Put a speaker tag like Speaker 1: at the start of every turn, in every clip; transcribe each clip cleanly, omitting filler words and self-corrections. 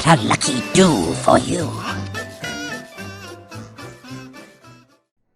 Speaker 1: got a lucky do for you.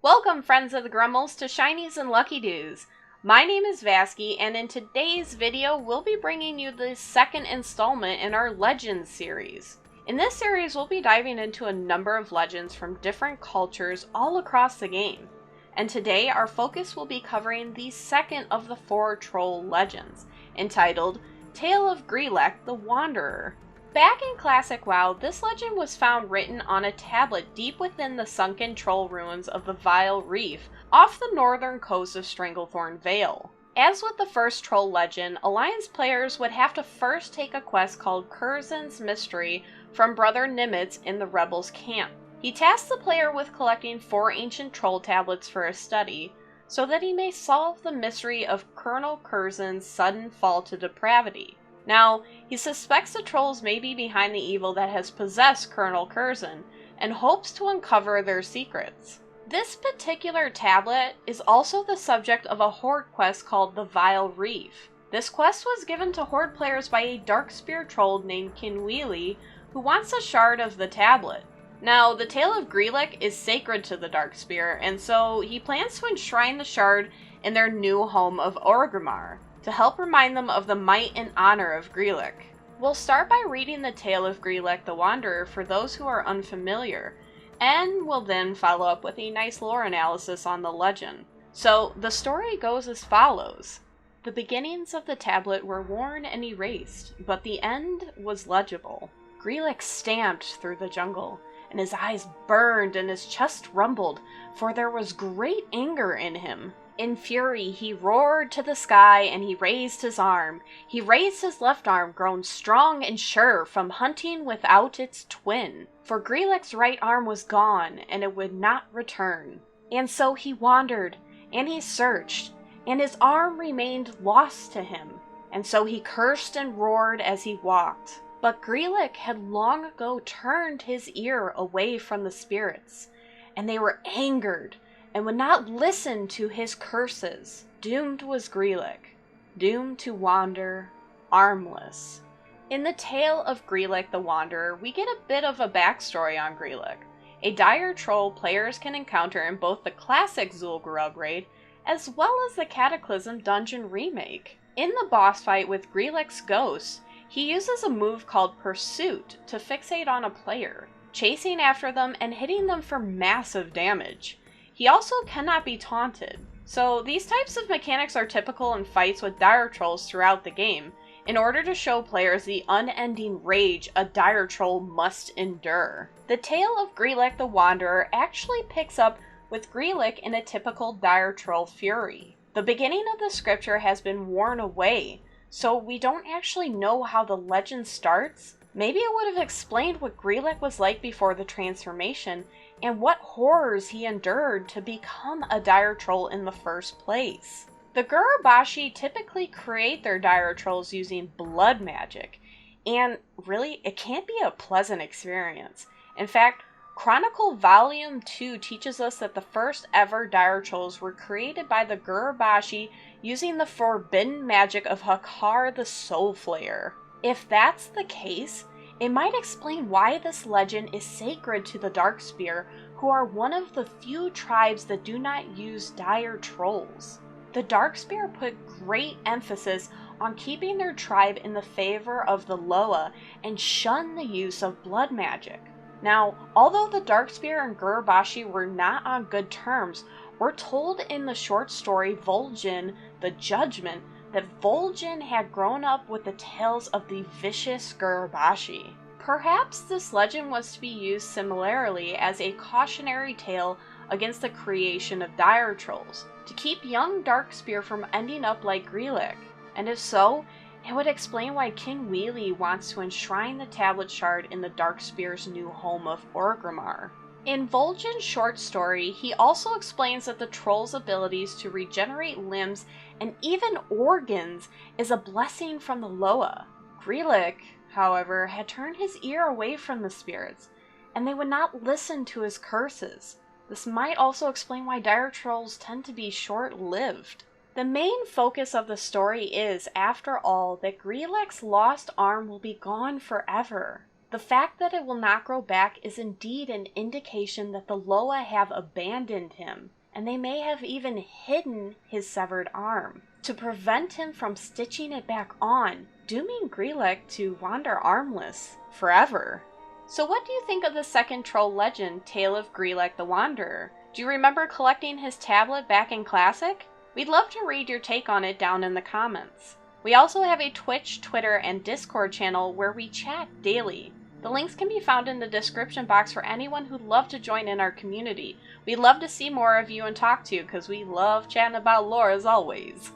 Speaker 2: Welcome, friends of the Grummels, to Shinies and Lucky Doos. My name is Vasky, and in today's video, we'll be bringing you the second installment in our Legends series. In this series, we'll be diving into a number of legends from different cultures all across the game. And today, our focus will be covering the second of the 4 troll legends, entitled Tale of Gri'lek the Wanderer. Back in Classic WoW, this legend was found written on a tablet deep within the sunken troll ruins of the Vale Reef, off the northern coast of Stranglethorn Vale. As with the first troll legend, Alliance players would have to first take a quest called Curzon's Mystery from Brother Nimitz in the Rebels' camp. He tasks the player with collecting 4 ancient troll tablets for his study, so that he may solve the mystery of Colonel Curzon's sudden fall to depravity. Now, he suspects the trolls may be behind the evil that has possessed Colonel Curzon, and hopes to uncover their secrets. This particular tablet is also the subject of a Horde quest called the Vale Reef. This quest was given to Horde players by a Darkspear troll named Kinweely, who wants a shard of the tablet. Now, the Tale of Gri'lek is sacred to the Darkspear, and so he plans to enshrine the shard in their new home of Orgrimmar, to help remind them of the might and honor of Gri'lek. We'll start by reading the Tale of Gri'lek the Wanderer for those who are unfamiliar, and we'll then follow up with a nice lore analysis on the legend. So, the story goes as follows. The beginnings of the tablet were worn and erased, but the end was legible. Gri'lek stamped through the jungle, and his eyes burned and his chest rumbled, for there was great anger in him. In fury, he roared to the sky, and he raised his arm. He raised his left arm, grown strong and sure from hunting without its twin. For Gri'lek's right arm was gone, and it would not return. And so he wandered, and he searched, and his arm remained lost to him. And so he cursed and roared as he walked. But Gri'lek had long ago turned his ear away from the spirits, and they were angered, and would not listen to his curses. Doomed was Gri'lek, doomed to wander, armless. In the Tale of Gri'lek the Wanderer, we get a bit of a backstory on Gri'lek, a dire troll players can encounter in both the classic Zul'Gurub raid, as well as the Cataclysm Dungeon remake. In the boss fight with Gri'lek's ghost, he uses a move called Pursuit to fixate on a player, chasing after them and hitting them for massive damage. He also cannot be taunted. So these types of mechanics are typical in fights with dire trolls throughout the game, in order to show players the unending rage a dire troll must endure. The Tale of Gri'lek the Wanderer actually picks up with Gri'lek in a typical dire troll fury. The beginning of the scripture has been worn away, so we don't actually know how the legend starts. Maybe it would have explained what Gri'lek was like before the transformation, and what horrors he endured to become a dire troll in the first place. The Gurubashi typically create their dire trolls using blood magic, and really, it can't be a pleasant experience. In fact, Chronicle Volume 2 teaches us that the first ever dire trolls were created by the Gurubashi using the forbidden magic of Hakar the Soul Flayer. If that's the case, it might explain why this legend is sacred to the Darkspear, who are one of the few tribes that do not use dire trolls. The Darkspear put great emphasis on keeping their tribe in the favor of the Loa and shun the use of blood magic. Now, although the Darkspear and Gurubashi were not on good terms, we're told in the short story Vol'jin, the Judgment, that Vol'jin had grown up with the tales of the vicious Gurubashi. Perhaps this legend was to be used similarly as a cautionary tale against the creation of dire trolls, to keep young Darkspear from ending up like Gri'lek. And if so, it would explain why Kinweely wants to enshrine the tablet shard in the Darkspear's new home of Orgrimmar. In Vol'jin's short story, he also explains that the troll's abilities to regenerate limbs and even organs is a blessing from the Loa. Gri'lek, however, had turned his ear away from the spirits, and they would not listen to his curses. This might also explain why dire trolls tend to be short-lived. The main focus of the story is, after all, that Gri'lek's lost arm will be gone forever. The fact that it will not grow back is indeed an indication that the Loa have abandoned him, and they may have even hidden his severed arm to prevent him from stitching it back on, dooming Gri'lek to wander armless forever. So what do you think of the second troll legend, Tale of Gri'lek the Wanderer? Do you remember collecting his tablet back in Classic? We'd love to read your take on it down in the comments. We also have a Twitch, Twitter, and Discord channel where we chat daily. The links can be found in the description box for anyone who'd love to join in our community. We'd love to see more of you and talk to you because we love chatting about lore as always.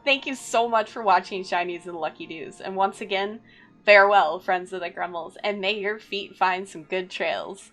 Speaker 2: Thank you so much for watching, Shinies and Lucky Doos. And once again, farewell, friends of the Gremmels, and may your feet find some good trails.